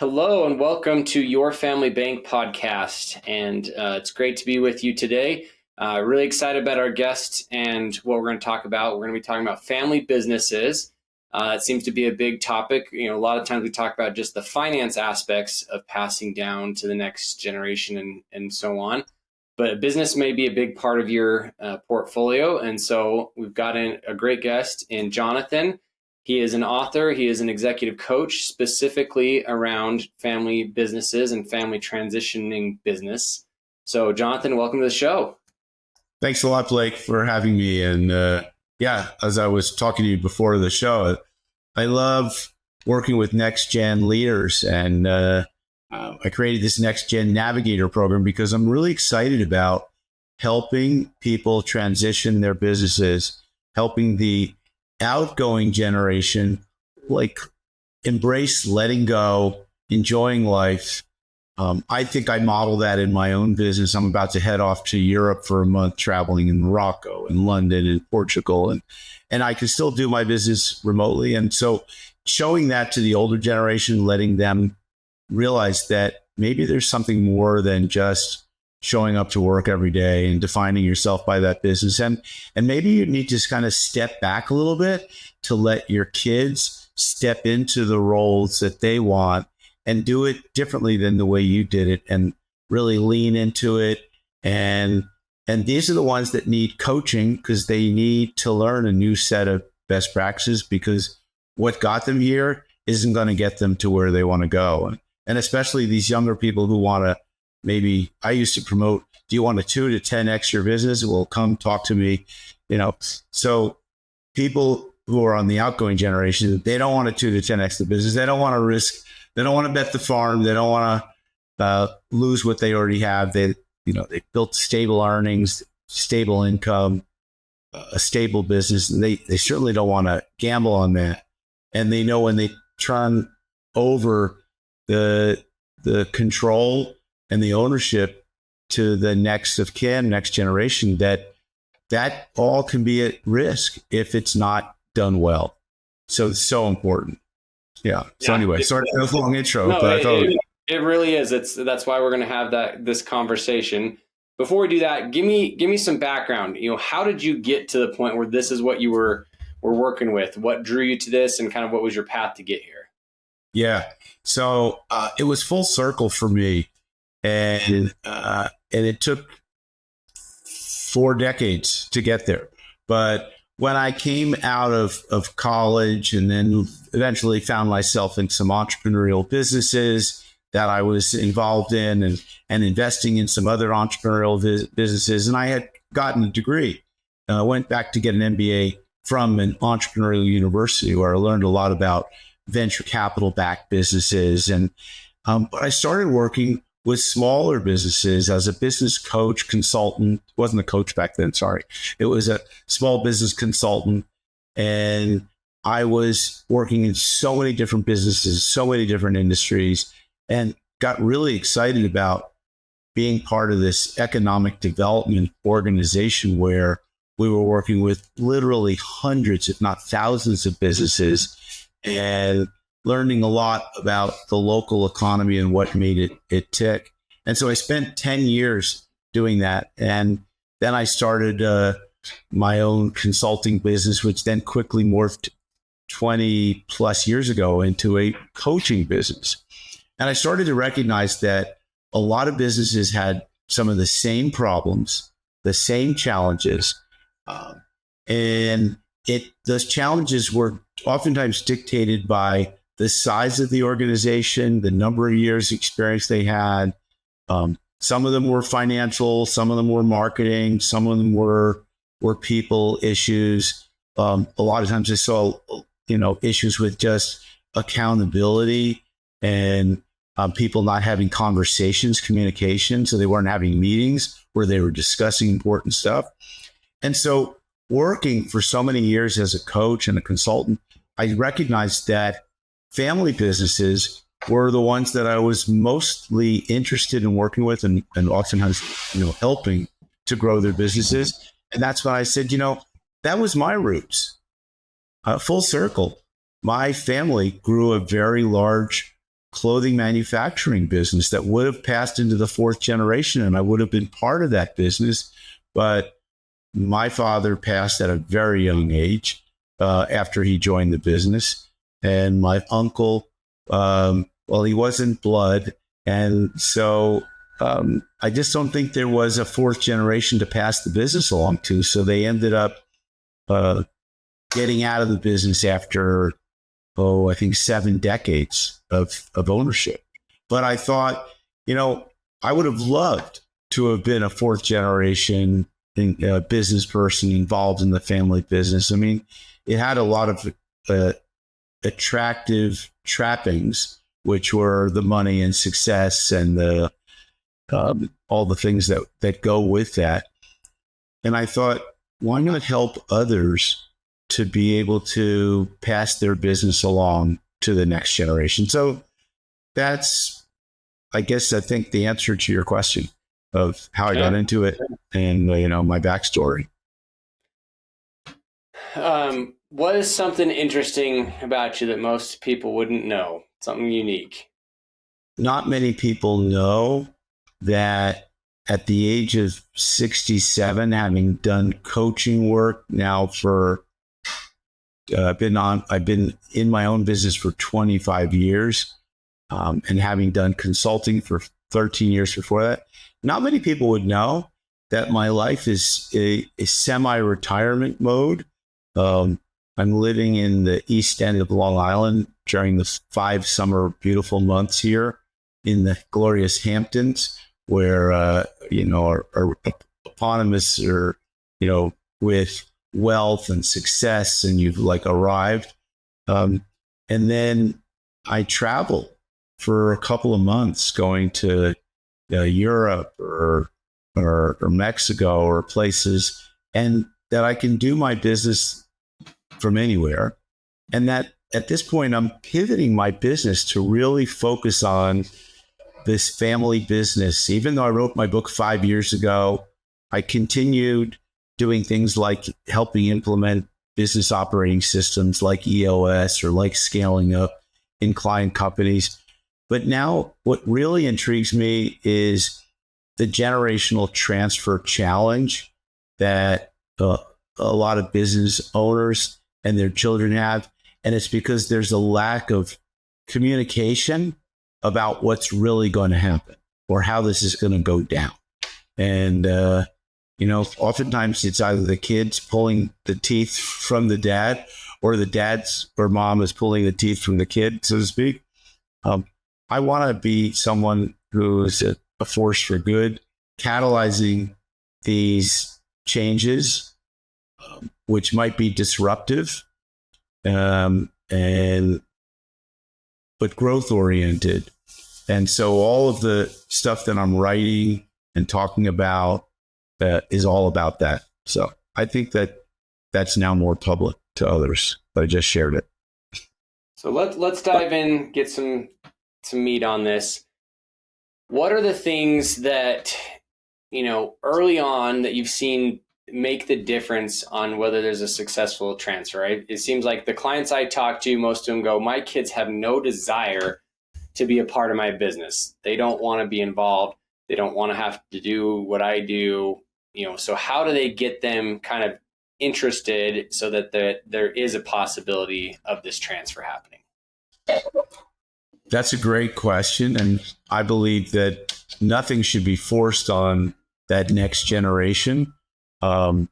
Hello and welcome to Your Family Bank podcast. And it's great to be with you today. Really excited about our guest and what we're going to talk about. We're going to be talking about family businesses. It seems to be a big topic. A lot of times we talk about just the finance aspects of passing down to the next generation and so on. But business may be a big part of your portfolio. And so we've got a great guest in Jonathan. He is an author. He is an executive coach specifically around family businesses and family transitioning business. So, Jonathan, welcome to the show. Thanks a lot, Blake, for having me. And as I was talking to you before the show, I love working with next gen leaders. And I created this next gen navigator program because I'm really excited about helping people transition their businesses, helping the outgoing generation embrace letting go, enjoying life. I think I model that in my own business. I'm about to head off to Europe for a month, traveling in Morocco and London and Portugal, and I can still do my business remotely. And so showing that to the older generation, letting them realize that maybe there's something more than just showing up to work every day and defining yourself by that business. And maybe you need to just kind of step back a little bit to let your kids step into the roles that they want and do it differently than the way you did it and really lean into it. And these are the ones that need coaching because they need to learn a new set of best practices, because what got them here isn't going to get them to where they want to go. And especially these younger people who want to, maybe I used to promote, do you want a 2 to 10x your business? Well, come talk to me. So people who are on the outgoing generation, they don't want a 2 to 10x the business. They don't want to risk. They don't want to bet the farm. They don't want to lose what they already have. They built stable earnings, stable income, a stable business, and they certainly don't want to gamble on that. And they know when they turn over the control and the ownership to the next of kin, next generation, that all can be at risk if it's not done well. So it's so important. Yeah. So anyway, sorry for the long intro, no, but it really is. That's why we're going to have this conversation. Before we do that, give me some background. How did you get to the point where this is what you were working with? What drew you to this, and kind of what was your path to get here? Yeah. So it was full circle for me. And it took 4 decades to get there. But when I came out of college and then eventually found myself in some entrepreneurial businesses that I was involved in and investing in some other entrepreneurial businesses, and I had gotten a degree. I went back to get an MBA from an entrepreneurial university where I learned a lot about venture capital backed businesses. But I started working with smaller businesses as a business coach, consultant. Wasn't a coach back then, sorry. It was a small business consultant. And I was working in so many different businesses, so many different industries, and got really excited about being part of this economic development organization where we were working with literally hundreds, if not thousands of businesses, and learning a lot about the local economy and what made it tick. And so I spent 10 years doing that. And then I started my own consulting business, which then quickly morphed 20 plus years ago into a coaching business. And I started to recognize that a lot of businesses had some of the same problems, the same challenges. And those challenges were oftentimes dictated by the size of the organization, the number of years experience they had. Some of them were financial, some of them were marketing, some of them were people issues. A lot of times I saw, issues with just accountability and people not having conversations, communication. So they weren't having meetings where they were discussing important stuff. And so working for so many years as a coach and a consultant, I recognized that family businesses were the ones that I was mostly interested in working with and oftentimes, helping to grow their businesses. And that's when I said, that was my roots. Full circle. My family grew a very large clothing manufacturing business that would have passed into the fourth generation, and I would have been part of that business. But my father passed at a very young age after he joined the business. And my uncle, well, he wasn't blood. And so I just don't think there was a fourth generation to pass the business along to. So they ended up getting out of the business after, I think 7 decades of ownership. But I thought, I would have loved to have been a fourth generation business person involved in the family business. I mean, it had a lot of attractive trappings, which were the money and success and the all the things that go with that. And I thought, why not help others to be able to pass their business along to the next generation? So that's, I think, the answer to your question of how I got into it and, my backstory. What is something interesting about you that most people wouldn't know? Something unique? Not many people know that at the age of 67, having done coaching work now for, I've been in my own business for 25 years, and having done consulting for 13 years before that, not many people would know that my life is a semi-retirement mode. I'm living in the East End of Long Island during the 5 summer beautiful months here in the glorious Hamptons, where are eponymous or with wealth and success, and you've arrived. And then I travel for a couple of months, going to Europe or Mexico or places, and that I can do my business from anywhere. And that at this point, I'm pivoting my business to really focus on this family business. Even though I wrote my book 5 years ago, I continued doing things like helping implement business operating systems like EOS or like scaling up in client companies. But now what really intrigues me is the generational transfer challenge that a lot of business owners and their children have. And it's because there's a lack of communication about what's really going to happen or how this is going to go down. And, oftentimes it's either the kids pulling the teeth from the dad, or the dad's or mom is pulling the teeth from the kid, so to speak. I want to be someone who is a force for good, catalyzing these changes, which might be disruptive, but growth oriented. And so all of the stuff that I'm writing and talking about is all about that. So I think that that's now more public to others, but I just shared it. So let's dive in, get some meat on this. What are the things that, early on that you've seen make the difference on whether there's a successful transfer, right? It seems like the clients I talk to, most of them go, my kids have no desire to be a part of my business. They don't want to be involved. They don't want to have to do what I do. So how do they get them kind of interested so that there is a possibility of this transfer happening? That's a great question. And I believe that nothing should be forced on that next generation. And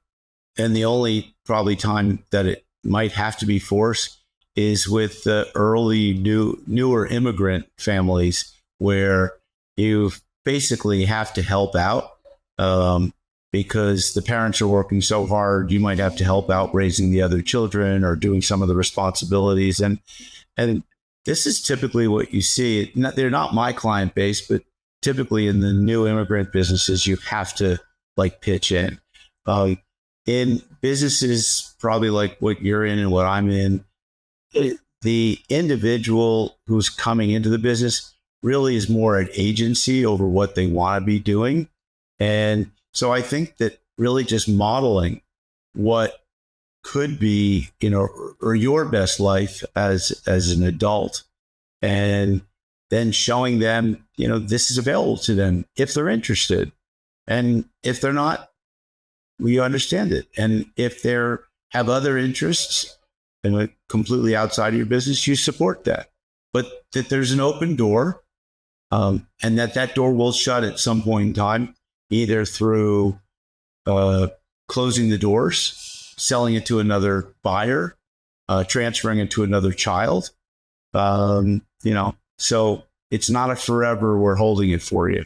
the only probably time that it might have to be forced is with the early newer immigrant families, where you basically have to help out because the parents are working so hard. You might have to help out raising the other children or doing some of the responsibilities. And this is typically what you see. They're not my client base, but typically in the new immigrant businesses, you have to pitch in. In businesses probably like what you're in and what I'm in, the individual who's coming into the business really is more an agency over what they want to be doing. And so I think that really just modeling what could be, or your best life as an adult, and then showing them, this is available to them if they're interested. And if they're not, we understand it. And if they have other interests and completely outside of your business, you support that. But that there's an open door, and that door will shut at some point in time, either through closing the doors, selling it to another buyer, transferring it to another child. So it's not a forever, we're holding it for you,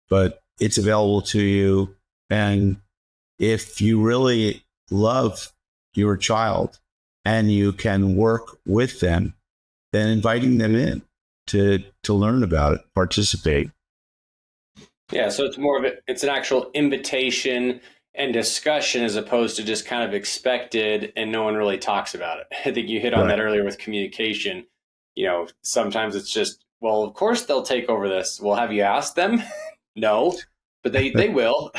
but it's available to you. And if you really love your child and you can work with them, then inviting them in to learn about it, participate. Yeah, so it's an actual invitation and discussion as opposed to just kind of expected and no one really talks about it. I think you hit on that earlier with communication. Sometimes it's just, well, of course they'll take over this. Well, have you asked them? No, but they will.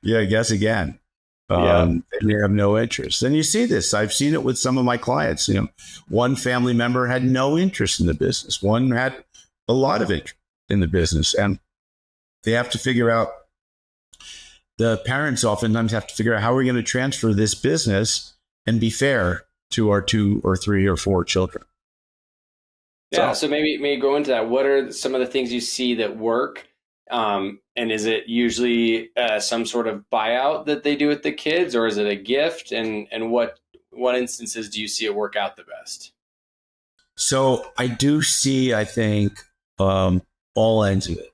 Yeah, I guess again. They have no interest. And you see this. I've seen it with some of my clients. One family member had no interest in the business. One had a lot of interest in the business. And they have to figure out, the parents oftentimes have to figure out how we're going to transfer this business and be fair to our 2 or 3 or 4 children. Yeah, so maybe go into that. What are some of the things you see that work? And is it usually some sort of buyout that they do with the kids, or is it a gift? And what instances do you see it work out the best? So I do see, I think, all ends of it.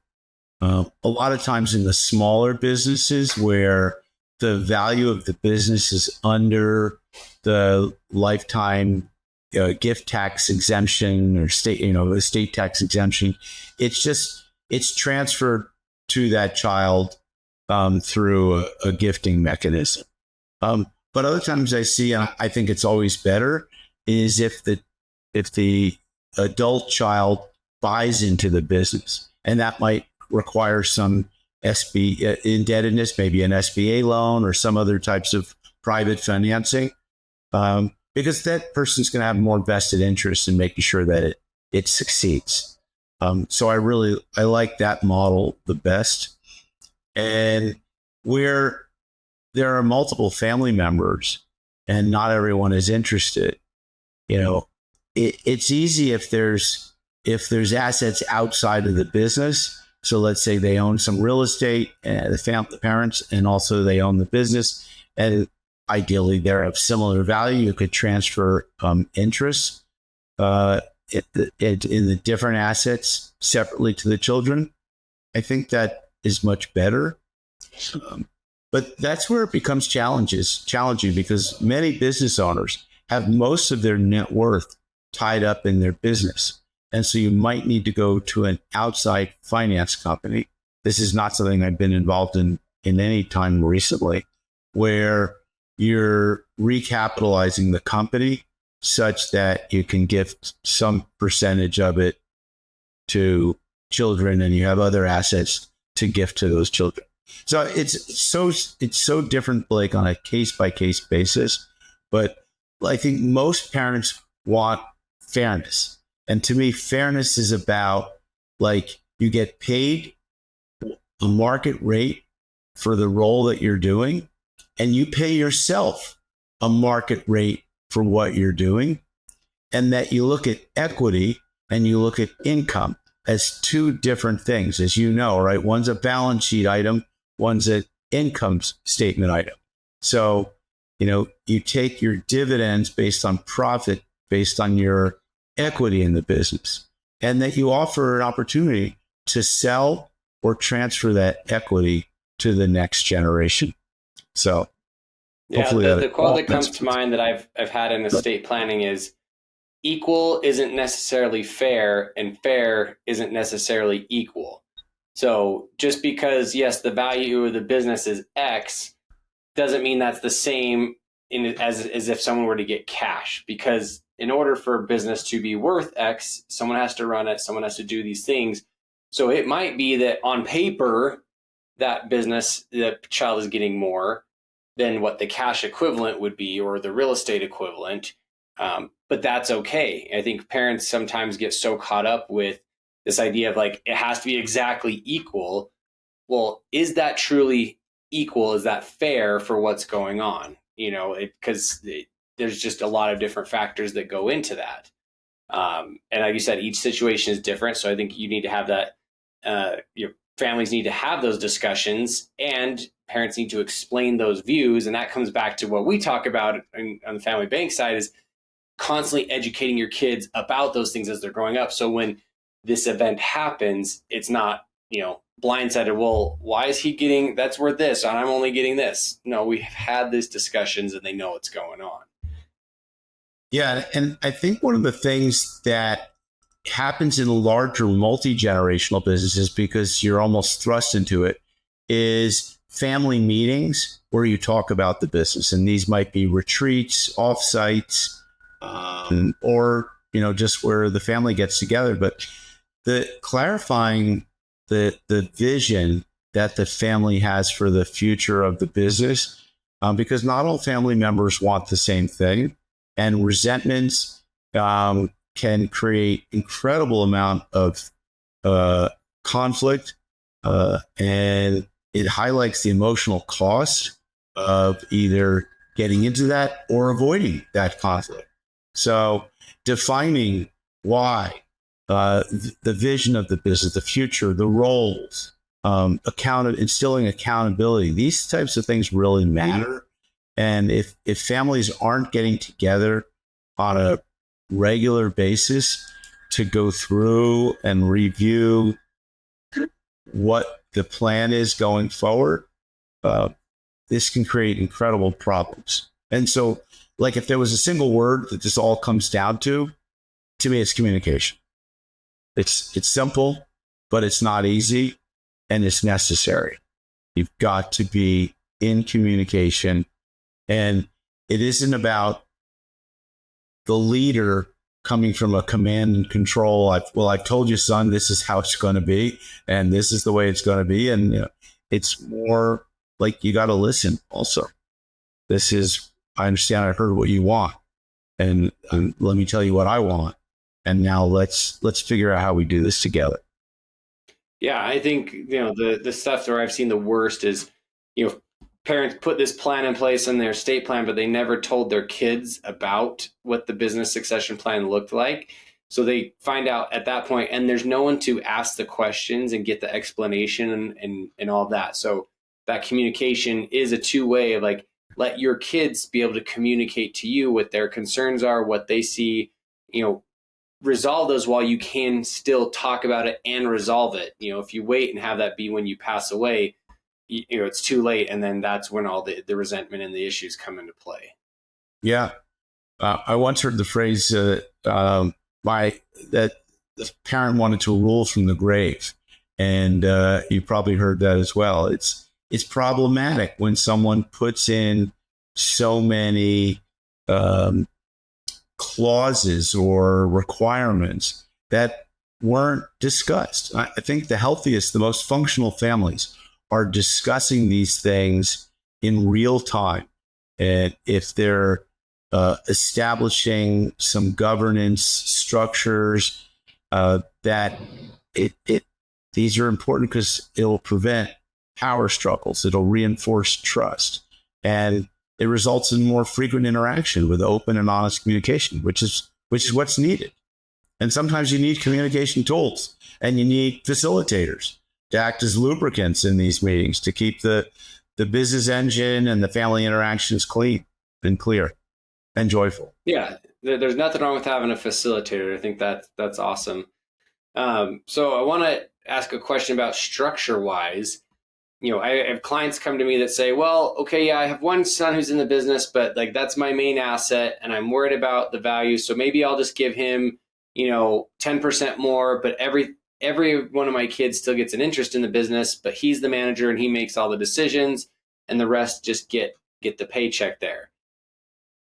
A lot of times in the smaller businesses where the value of the business is under the lifetime gift tax exemption or estate tax exemption, it's transferred to that child through a gifting mechanism. But other times I see, and I think it's always better, is if the adult child buys into the business, and that might require some indebtedness, maybe an SBA loan or some other types of private financing, because that person's going to have more vested interest in making sure that it succeeds. So I like that model the best. And where there are multiple family members and not everyone is interested, it's easy if there's assets outside of the business. So let's say they own some real estate, the parents, and also they own the business, and ideally they're of similar value. You could transfer interests in the different assets separately to the children. I think that is much better. But that's where it becomes challenging because many business owners have most of their net worth tied up in their business. And so you might need to go to an outside finance company. This is not something I've been involved in any time recently, where you're recapitalizing the company such that you can gift some percentage of it to children and you have other assets to gift to those children. So it's so different, Blake, on a case-by-case basis. But I think most parents want fairness. And to me, fairness is about, you get paid a market rate for the role that you're doing, and you pay yourself a market rate for what you're doing, and that you look at equity and you look at income as 2 different things, as you know, right? One's a balance sheet item, one's an income statement item. So, you take your dividends based on profit, based on your equity in the business, and that you offer an opportunity to sell or transfer that equity to the next generation. So hopefully the quote that comes to mind that I've had in estate planning is, equal isn't necessarily fair and fair isn't necessarily equal. So just because, yes, the value of the business is X doesn't mean that's the same as if someone were to get cash, because in order for a business to be worth X, someone has to run it, someone has to do these things. So it might be that on paper, that business, the child is getting more than what the cash equivalent would be or the real estate equivalent. But that's okay. I think parents sometimes get so caught up with this idea of like, it has to be exactly equal. Well, is that truly equal? Is that fair for what's going on? Because there's just a lot of different factors that go into that. And like you said, each situation is different. So I think you need to have that. Your families need to have those discussions, and parents need to explain those views. And that comes back to what we talk about on the family bank side, is constantly educating your kids about those things as they're growing up. So when this event happens, it's not, blindsided. Well, why is he getting, that's worth this, and I'm only getting this? No, we have had these discussions and they know what's going on. Yeah. And I think one of the things that happens in larger multi-generational businesses, because you're almost thrust into it, is family meetings where you talk about the business. And these might be retreats, offsites, or, just where the family gets together. But the clarifying the vision that the family has for the future of the business, because not all family members want the same thing, and resentments can create incredible amount of conflict, and it highlights the emotional cost of either getting into that or avoiding that conflict. So defining why, the vision of the business, the future, the roles, instilling accountability, these types of things really matter. And if families aren't getting together on a regular basis to go through and review what the plan is going forward, this can create incredible problems. And so, like, if there was a single word that this all comes down to me, it's communication. It's simple, but it's not easy, and it's necessary. You've got to be in communication, and it isn't about the leader coming from a command and control. I've told you, son, this is how it's going to be, and this is the way it's going to be. And it's more like you got to listen also. I understand, I heard what you want, and let me tell you what I want. And now let's figure out how we do this together. Yeah, I think, the stuff where I've seen the worst is, parents put this plan in place in their estate plan, but they never told their kids about what the business succession plan looked like. So they find out at that point, and there's no one to ask the questions and get the explanation and all of that. So that communication is a two-way of like, let your kids be able to communicate to you what their concerns are, what they see, resolve those while you can still talk about it and resolve it. If you wait and have that be when you pass away, it's too late. And then that's when all the resentment and the issues come into play. Yeah. I once heard the phrase that the parent wanted to rule from the grave. And you probably heard that as well. It's problematic when someone puts in so many clauses or requirements that weren't discussed. I think the healthiest, the most functional families are discussing these things in real time. And if they're establishing some governance structures, that these are important because it'll prevent power struggles. It'll reinforce trust, and it results in more frequent interaction with open and honest communication, which is what's needed. And sometimes you need communication tools, and you need facilitators to act as lubricants in these meetings to keep the business engine and the family interactions clean and clear and joyful. Yeah, there's nothing wrong with having a facilitator. I think that's awesome. So I want to ask a question about structure-wise. I have clients come to me that say, well, okay, yeah, I have one son who's in the business, but like that's my main asset and I'm worried about the value. So maybe I'll just give him, 10% more, but every one of my kids still gets an interest in the business, but he's the manager and he makes all the decisions and the rest just get the paycheck there.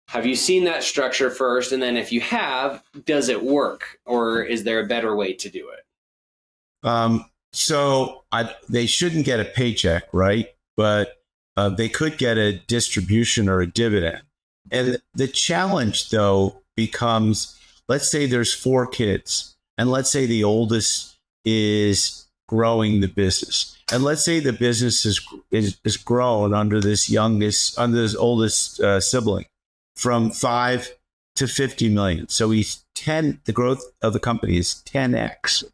Have you seen that structure first? And then if you have, does it work, or is there a better way to do it? So they shouldn't get a paycheck, right? But they could get a distribution or a dividend. And the challenge, though, becomes, let's say there's 4 kids, and let's say the oldest is growing the business, and let's say the business is grown under this oldest sibling from 5 to 50 million. So the growth of the company is 10x,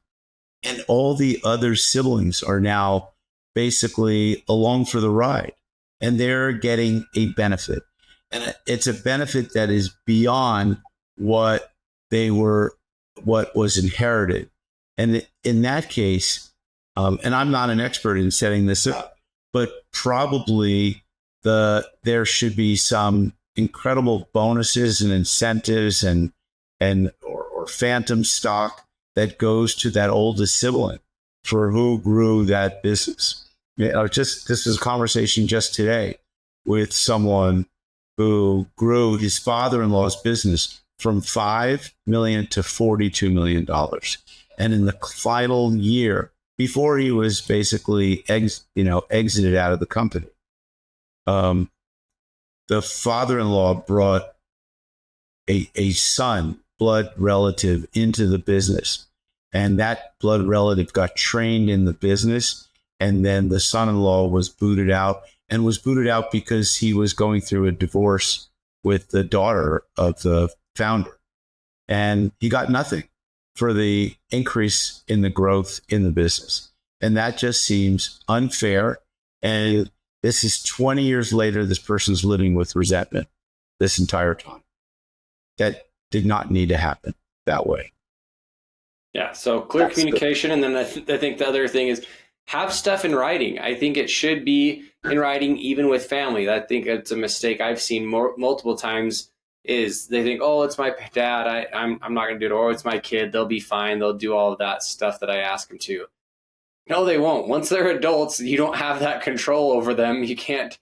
and all the other siblings are now basically along for the ride, and they're getting a benefit, and it's a benefit that is beyond what was inherited. And in that case, and I'm not an expert in setting this up, but probably there should be some incredible bonuses and incentives or phantom stock that goes to that oldest sibling for who grew that business. This is a conversation just today with someone who grew his father-in-law's business from $5 million to $42 million. And in the final year, before he was basically exited out of the company, the father-in-law brought a son, blood relative, into the business. And that blood relative got trained in the business. And then the son-in-law was booted out because he was going through a divorce with the daughter of the founder. And he got nothing for the increase in the growth in the business. And that just seems unfair. And this is 20 years later, this person's living with resentment this entire time. That did not need to happen that way. Yeah, so clear communication. And then I think the other thing is have stuff in writing. I think it should be in writing, even with family. I think it's a mistake I've seen multiple times is they think, oh, it's my dad. I'm not going to do it. Or it's my kid. They'll be fine. They'll do all of that stuff that I ask them to. No, they won't. Once they're adults, you don't have that control over them. You can't,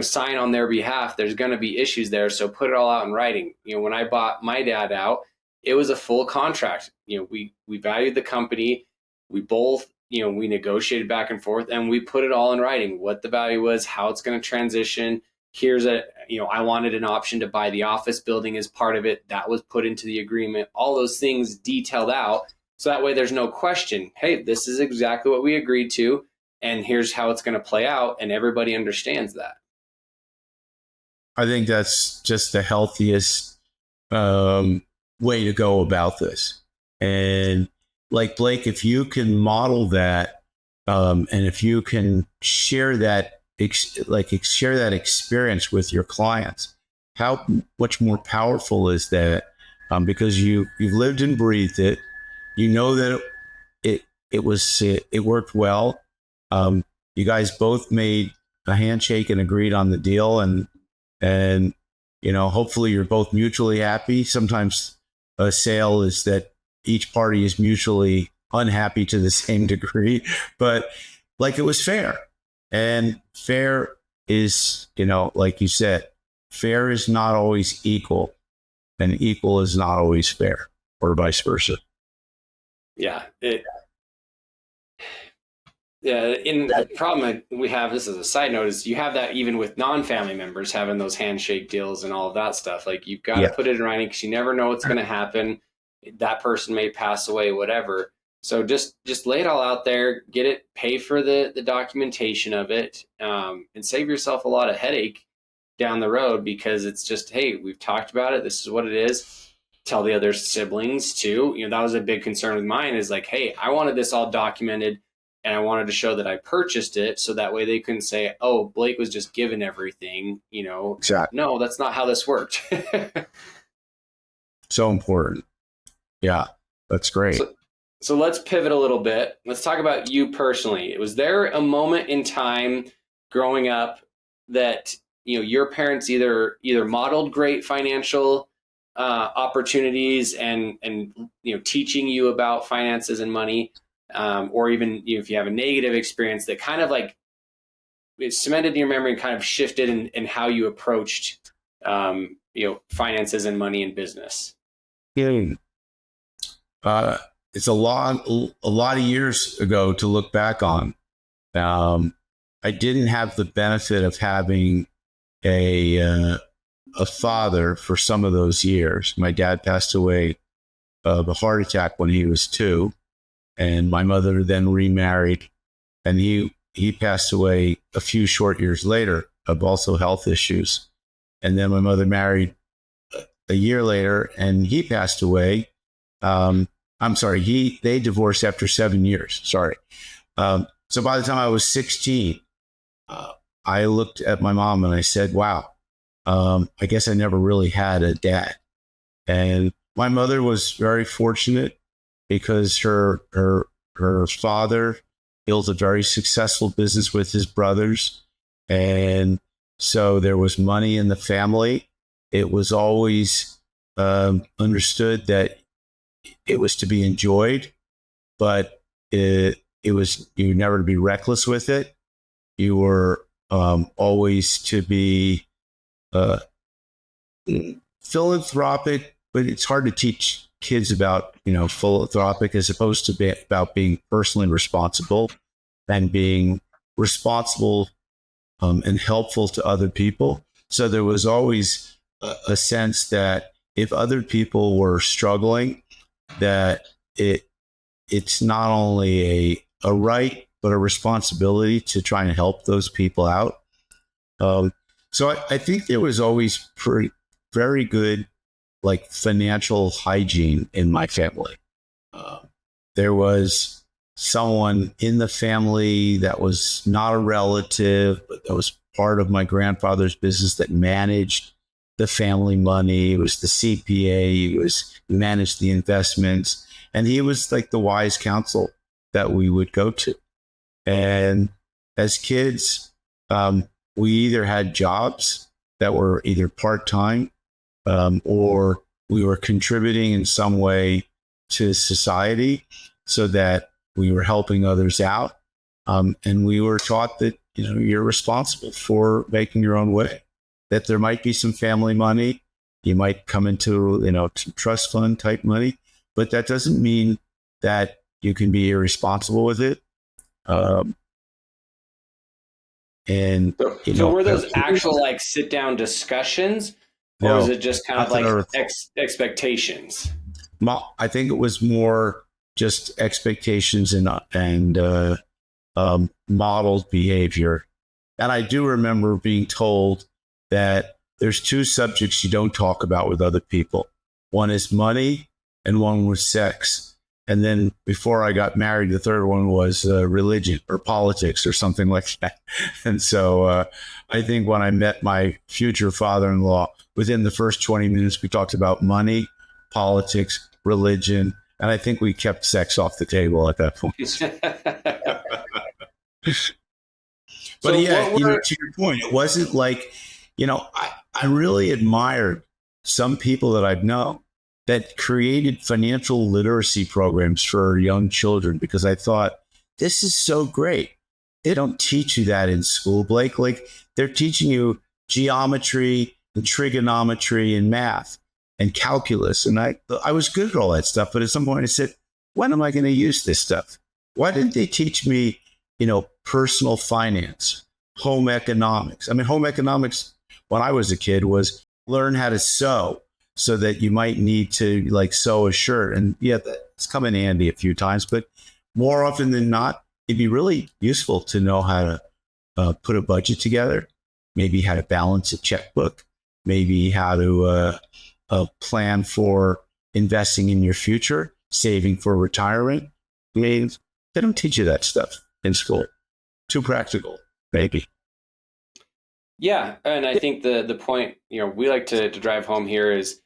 sign on their behalf. There's going to be issues there. So put it all out in writing. When I bought my dad out, it was a full contract. We valued the company. We both, we negotiated back and forth, and we put it all in writing, what the value was, how it's going to transition. Here's I wanted an option to buy the office building as part of it. That was put into the agreement. All those things detailed out. So that way there's no question. Hey, this is exactly what we agreed to, and here's how it's going to play out. And everybody understands that. I think that's just the healthiest way to go about this. And like Blake, if you can model that, and if you can share that, share that experience with your clients, how much more powerful is that? Because you've lived and breathed it. You know that it worked well. You guys both made a handshake and agreed on the deal, and hopefully you're both mutually happy. Sometimes a sale is that each party is mutually unhappy to the same degree, but it was fair. And fair is, like you said, fair is not always equal, and equal is not always fair, or vice versa. Yeah. In the problem we have, this is a side note, is you have that even with non-family members having those handshake deals and all of that stuff. You've got to put it in writing, because you never know what's going to happen. That person may pass away, whatever. So just lay it all out there, get it, pay for the documentation of it, and save yourself a lot of headache down the road, because it's just, hey, we've talked about it. This is what it is. Tell the other siblings too. That was a big concern with mine, is hey, I wanted this all documented, and I wanted to show that I purchased it, so that way they couldn't say, oh, Blake was just given everything, Exactly. No, that's not how this worked. So important. Yeah, that's great. So let's pivot a little bit. Let's talk about you personally. Was there a moment in time growing up that, your parents either modeled great financial opportunities and teaching you about finances and money, or even if you have a negative experience that kind of it cemented in your memory and kind of shifted in how you approached finances and money in business? It's a lot of years ago to look back on. I didn't have the benefit of having a a father for some of those years. My dad passed away of a heart attack when he was 2, and my mother then remarried, and he passed away a few short years later of also health issues. And then my mother married a year later, and he passed away. I'm sorry, they divorced after 7 years. Sorry. So by the time I was 16, I looked at my mom and I said, wow, I guess I never really had a dad. And my mother was very fortunate because her father built a very successful business with his brothers. And so there was money in the family. It was always understood that it was to be enjoyed, but it was, you were never to be reckless with it. You were always to be philanthropic, but it's hard to teach kids about, philanthropic as opposed to about being personally responsible and being responsible and helpful to other people. So there was always a sense that if other people were struggling, that it's not only a right, but a responsibility to try and help those people out. So I think there was always very good, like, financial hygiene in my family. There was someone in the family that was not a relative, but that was part of my grandfather's business that managed the family money. It was the CPA. He managed the investments, and he was like the wise counsel that we would go to. And as kids, we either had jobs that were either part-time or we were contributing in some way to society so that we were helping others out. And we were taught that, you're responsible for making your own way, that there might be some family money. You might come into, some trust fund type money, but that doesn't mean that you can be irresponsible with it. So were those actual like sit down discussions, or was it just kind of like expectations? I think it was more just expectations and modeled behavior. And I do remember being told that there's 2 subjects you don't talk about with other people. One is money and one was sex. And then before I got married, the third one was religion or politics or something like that. And so I think when I met my future father-in-law, within the first 20 minutes, we talked about money, politics, religion, and I think we kept sex off the table at that point. But to your point, it wasn't like, I really admired some people that I've known that created financial literacy programs for young children, because I thought, this is so great. They don't teach you that in school, Blake. Like, they're teaching you geometry and trigonometry and math and calculus. And I was good at all that stuff. But at some point I said, when am I going to use this stuff? Why didn't they teach me, personal finance, home economics? I mean, home economics when I was a kid was learn how to sew, so that you might need to like sew a shirt. And yeah, that's come in handy a few times, but more often than not, it'd be really useful to know how to put a budget together, maybe how to balance a checkbook, maybe how to plan for investing in your future, saving for retirement. I mean, they don't teach you that stuff in school. Too practical, maybe. Yeah, and I think the point, we like to drive home here is,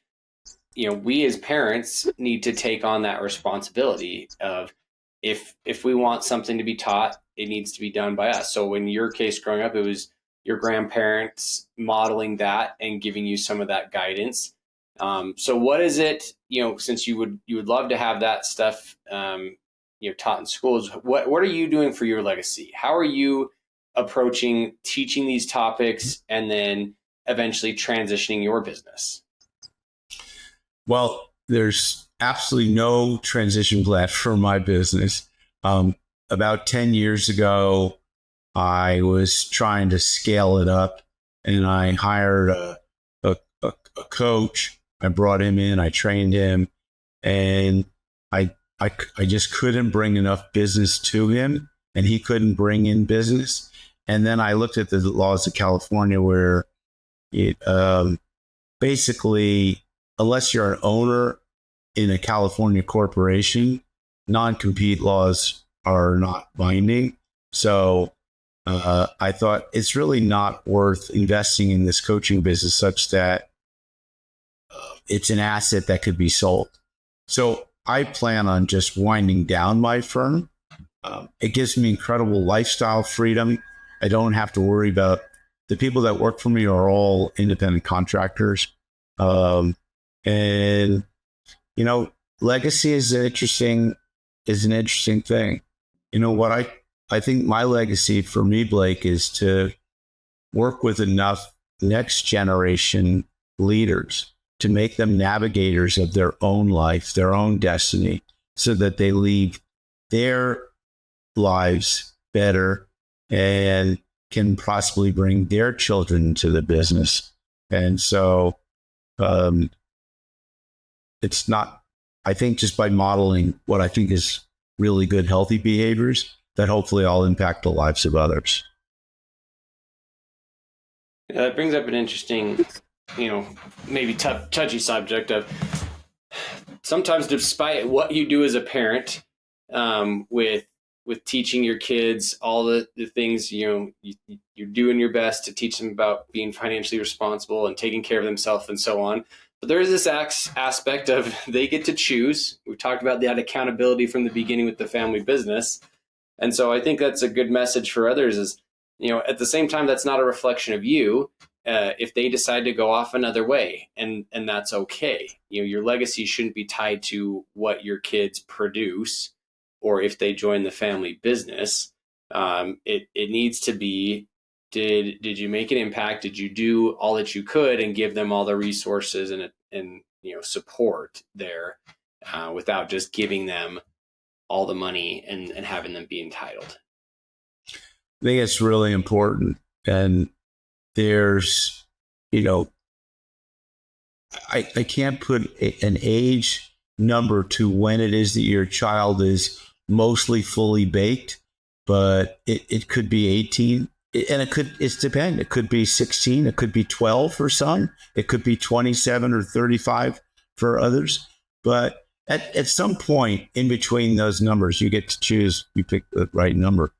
we as parents need to take on that responsibility of if we want something to be taught, it needs to be done by us. So in your case growing up, it was your grandparents modeling that and giving you some of that guidance. So what is it, since you would love to have that stuff, taught in schools, what are you doing for your legacy? How are you approaching teaching these topics and then eventually transitioning your business? Well, there's absolutely no transition plan for my business. About 10 years ago, I was trying to scale it up, and I hired a a coach. I brought him in, I trained him, and I just couldn't bring enough business to him, and he couldn't bring in business. And then I looked at the laws of California where it basically, unless you're an owner in a California corporation, non-compete laws are not binding. So I thought it's really not worth investing in this coaching business such that it's an asset that could be sold. So I plan on just winding down my firm. It gives me incredible lifestyle freedom. I don't have to worry about the people that work for me are all independent contractors. And, you know, legacy is an interesting thing. You know, what I think my legacy for me, Blake, is to work with enough next generation leaders to make them navigators of their own life, their own destiny, so that they leave their lives better and can possibly bring their children into the business. And so it's not, I think just by modeling what I think is really good, healthy behaviors, that hopefully I'll impact the lives of others. Yeah, that brings up an interesting, maybe touchy subject of sometimes, despite what you do as a parent, with teaching your kids all the things, you're doing your best to teach them about being financially responsible and taking care of themselves and so on. But there is this aspect of they get to choose. We talked about that accountability from the beginning with the family business. And so I think that's a good message for others is, at the same time, that's not a reflection of you. If they decide to go off another way, and that's okay. Your legacy shouldn't be tied to what your kids produce or if they join the family business. It needs to be, did you make an impact? Did you do all that you could and give them all the resources and support there without just giving them all the money and having them be entitled? I think it's really important. And there's, I can't put an age number to when it is that your child is mostly fully baked, but it could be 18. And it's dependent. It could be 16, it could be 12 for some, it could be 27 or 35 for others. But at some point in between those numbers, you get to choose, you pick the right number.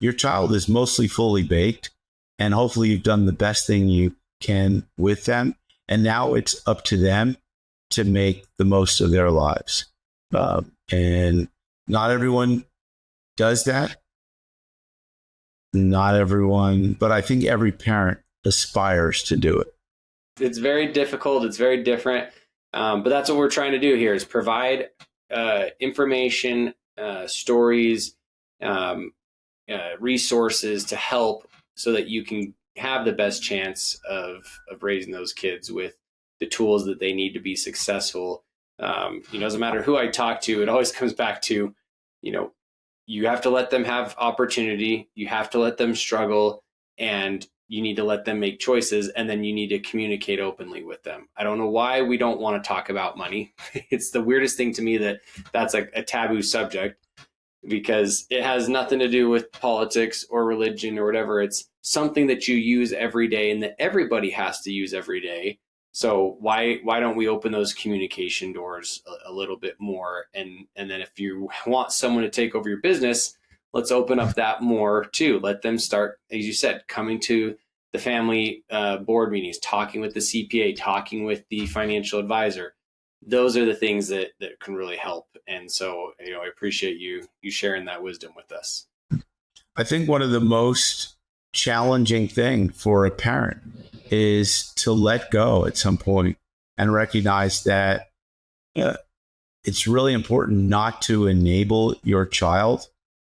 Your child is mostly fully baked, and hopefully you've done the best thing you can with them. And now it's up to them to make the most of their lives. And not everyone does that. Not everyone, but I think every parent aspires to do it. It's very difficult. It's very different. But that's what we're trying to do here is provide information, stories, resources to help so that you can have the best chance of raising those kids with the tools that they need to be successful. It doesn't matter who I talk to. It always comes back to, you have to let them have opportunity. You have to let them struggle, and you need to let them make choices. And then you need to communicate openly with them. I don't know why we don't want to talk about money. It's the weirdest thing to me that's a taboo subject, because it has nothing to do with politics or religion or whatever. It's something that you use every day and that everybody has to use every day. So why don't we open those communication doors a little bit more? And then if you want someone to take over your business, let's open up that more too. Let them start, as you said, coming to the family board meetings, talking with the CPA, talking with the financial advisor. Those are the things that can really help. And so, I appreciate you sharing that wisdom with us. I think one of the most challenging thing for a parent is to let go at some point and recognize that it's really important not to enable your child,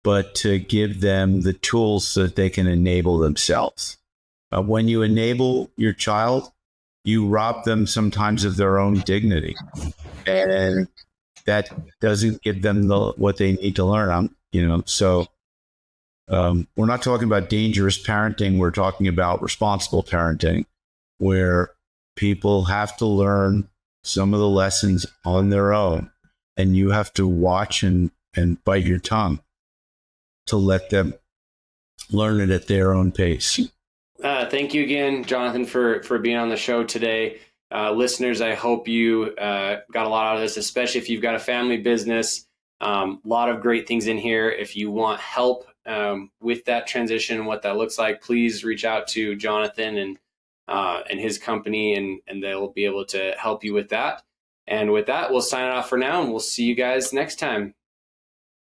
but to give them the tools so that they can enable themselves. When you enable your child, you rob them sometimes of their own dignity, and that doesn't give them what they need to learn. So we're not talking about dangerous parenting. We're talking about responsible parenting, where people have to learn some of the lessons on their own, and you have to watch and bite your tongue to let them learn it at their own pace. Thank you again, Jonathan, for being on the show today. Listeners, I hope you got a lot out of this, especially if you've got a family business. A lot of great things in here. If you want help with that transition and what that looks like, please reach out to Jonathan and his company, and they'll be able to help you with that. And with that, we'll sign it off for now, and we'll see you guys next time.